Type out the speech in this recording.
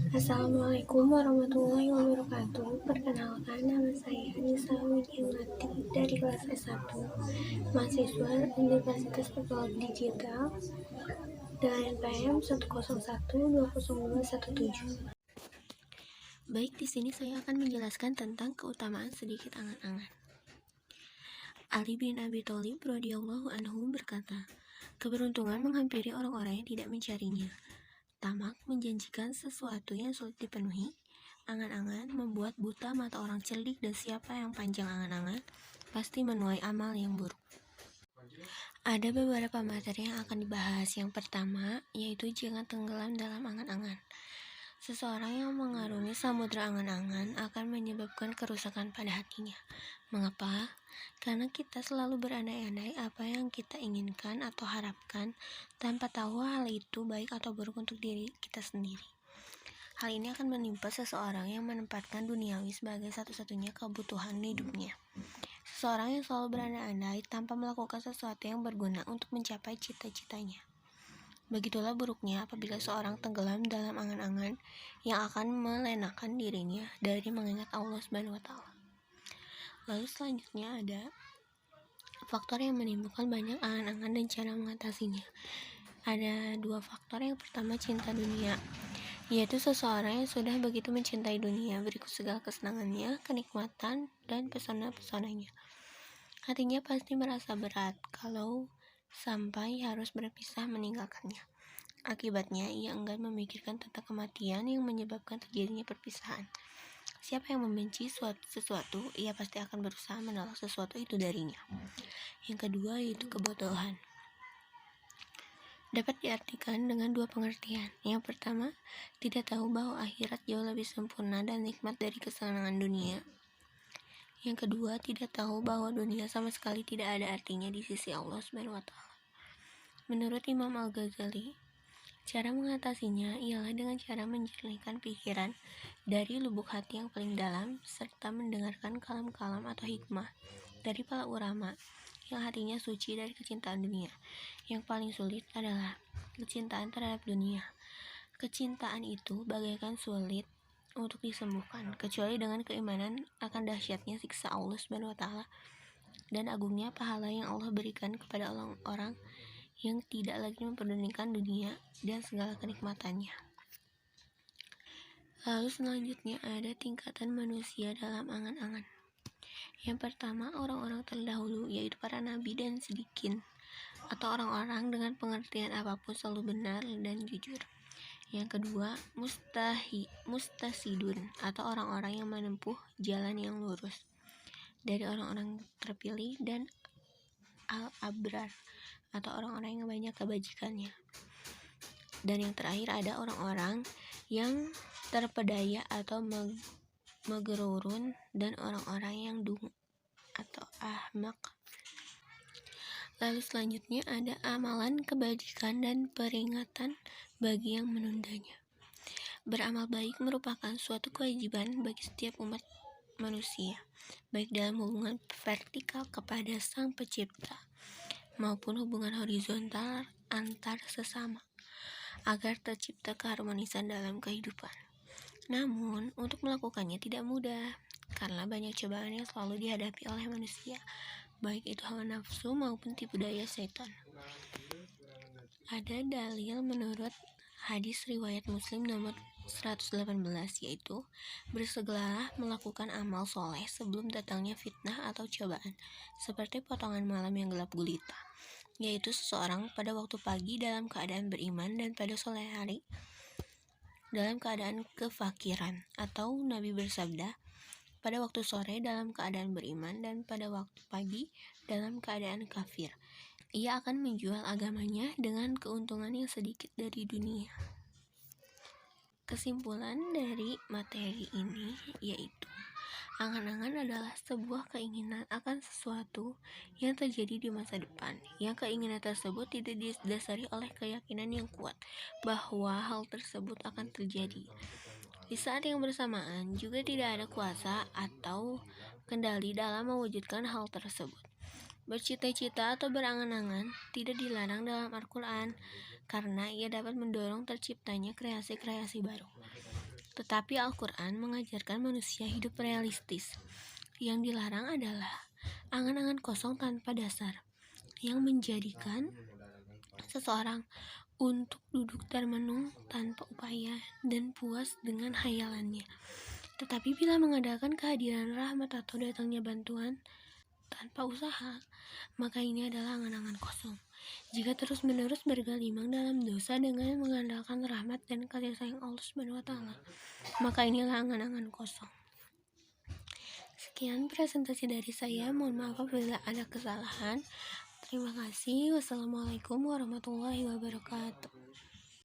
Assalamualaikum warahmatullahi wabarakatuh. Perkenalkan, nama saya Anissa Widiawati dari kelas S1, mahasiswa Universitas Teknologi Digital dengan NPM 101202117. Baik, di sini saya akan menjelaskan tentang keutamaan sedikit angan-angan. Ali bin Abi Thalib radhiyallahu anhu berkata, keberuntungan menghampiri orang-orang yang tidak mencarinya. Tamak menjanjikan sesuatu yang sulit dipenuhi. Angan-angan membuat buta mata orang cerdik, dan siapa yang panjang angan-angan pasti menuai amal yang buruk. Ada beberapa materi yang akan dibahas. Yang pertama, yaitu jangan tenggelam dalam angan-angan. Seseorang yang mengarungi samudera angan-angan akan menyebabkan kerusakan pada hatinya. Mengapa? Karena kita selalu berandai-andai apa yang kita inginkan atau harapkan tanpa tahu hal itu baik atau buruk untuk diri kita sendiri. Hal ini akan menimpa seseorang yang menempatkan duniawi sebagai satu-satunya kebutuhan hidupnya. Seseorang yang selalu berandai-andai tanpa melakukan sesuatu yang berguna untuk mencapai cita-citanya. Begitulah buruknya apabila seorang tenggelam dalam angan-angan yang akan melenakan dirinya dari mengingat Allah SWT. Lalu selanjutnya ada faktor yang menimbulkan banyak angan-angan dan cara mengatasinya. Ada dua faktor. Yang pertama, cinta dunia, yaitu seseorang yang sudah begitu mencintai dunia, berikut segala kesenangannya, kenikmatan, dan pesona-pesonanya. Hatinya pasti merasa berat kalau sampai harus berpisah meninggalkannya. Akibatnya, ia enggan memikirkan tentang kematian yang menyebabkan terjadinya perpisahan. Siapa yang membenci sesuatu, ia pasti akan berusaha menolak sesuatu itu darinya. Yang kedua, yaitu kebodohan. Dapat diartikan dengan dua pengertian. Yang pertama, tidak tahu bahwa akhirat jauh lebih sempurna dan nikmat dari kesenangan dunia. Yang kedua, tidak tahu bahwa dunia sama sekali tidak ada artinya di sisi Allah SWT. Menurut Imam Al-Ghazali, cara mengatasinya ialah dengan cara menjernihkan pikiran dari lubuk hati yang paling dalam, serta mendengarkan kalam-kalam atau hikmah dari para ulama yang hatinya suci dari kecintaan dunia. Yang paling sulit adalah kecintaan terhadap dunia. Kecintaan itu bagaikan sulit untuk disembuhkan, kecuali dengan keimanan akan dahsyatnya siksa Allah SWT dan agungnya pahala yang Allah berikan kepada orang-orang yang tidak lagi memperdulikan dunia dan segala kenikmatannya. Lalu selanjutnya ada tingkatan manusia dalam angan-angan. Yang pertama, orang-orang terdahulu, yaitu para nabi dan siddiqin, atau orang-orang dengan pengertian apapun selalu benar dan jujur. Yang kedua, mustasidun, atau orang-orang yang menempuh jalan yang lurus dari orang-orang terpilih, dan al-abrar, atau orang-orang yang banyak kebajikannya. Dan yang terakhir ada orang-orang yang terpedaya atau megerurun, dan orang-orang yang dungu atau ahmak. Lalu selanjutnya ada amalan kebajikan dan peringatan bagi yang menundanya. Beramal baik merupakan suatu kewajiban bagi setiap umat manusia, baik dalam hubungan vertikal kepada Sang Pencipta maupun hubungan horizontal antar sesama, agar tercipta keharmonisan dalam kehidupan. Namun, untuk melakukannya tidak mudah, karena banyak cobaan yang selalu dihadapi oleh manusia, baik itu hawa nafsu maupun tipu daya setan. Ada dalil menurut hadis riwayat Muslim nomor 118, yaitu bersegeralah melakukan amal soleh sebelum datangnya fitnah atau cobaan, seperti potongan malam yang gelap gulita, yaitu seseorang pada waktu pagi dalam keadaan beriman dan pada sore hari dalam keadaan kefakiran, atau Nabi bersabda, pada waktu sore dalam keadaan beriman dan pada waktu pagi dalam keadaan kafir. Ia akan menjual agamanya dengan keuntungan yang sedikit dari dunia. Kesimpulan dari materi ini yaitu angan-angan adalah sebuah keinginan akan sesuatu yang terjadi di masa depan, yang keinginan tersebut tidak didasari oleh keyakinan yang kuat bahwa hal tersebut akan terjadi. Di saat yang bersamaan juga tidak ada kuasa atau kendali dalam mewujudkan hal tersebut. Bercita-cita atau berangan-angan tidak dilarang dalam Al-Quran, karena ia dapat mendorong terciptanya kreasi-kreasi baru. Tetapi Al-Quran mengajarkan manusia hidup realistis. Yang dilarang adalah angan-angan kosong tanpa dasar, yang menjadikan seseorang untuk duduk termenung tanpa upaya dan puas dengan hayalannya. Tetapi bila mengadakan kehadiran rahmat atau datangnya bantuan tanpa usaha, maka ini adalah angan-angan kosong. Jika terus-menerus bergelimang dalam dosa dengan mengandalkan rahmat dan kasih sayang Allah SWT, maka inilah angan-angan kosong. Sekian presentasi dari saya. Mohon maaf apabila ada kesalahan. Terima kasih. Wassalamualaikum warahmatullahi wabarakatuh.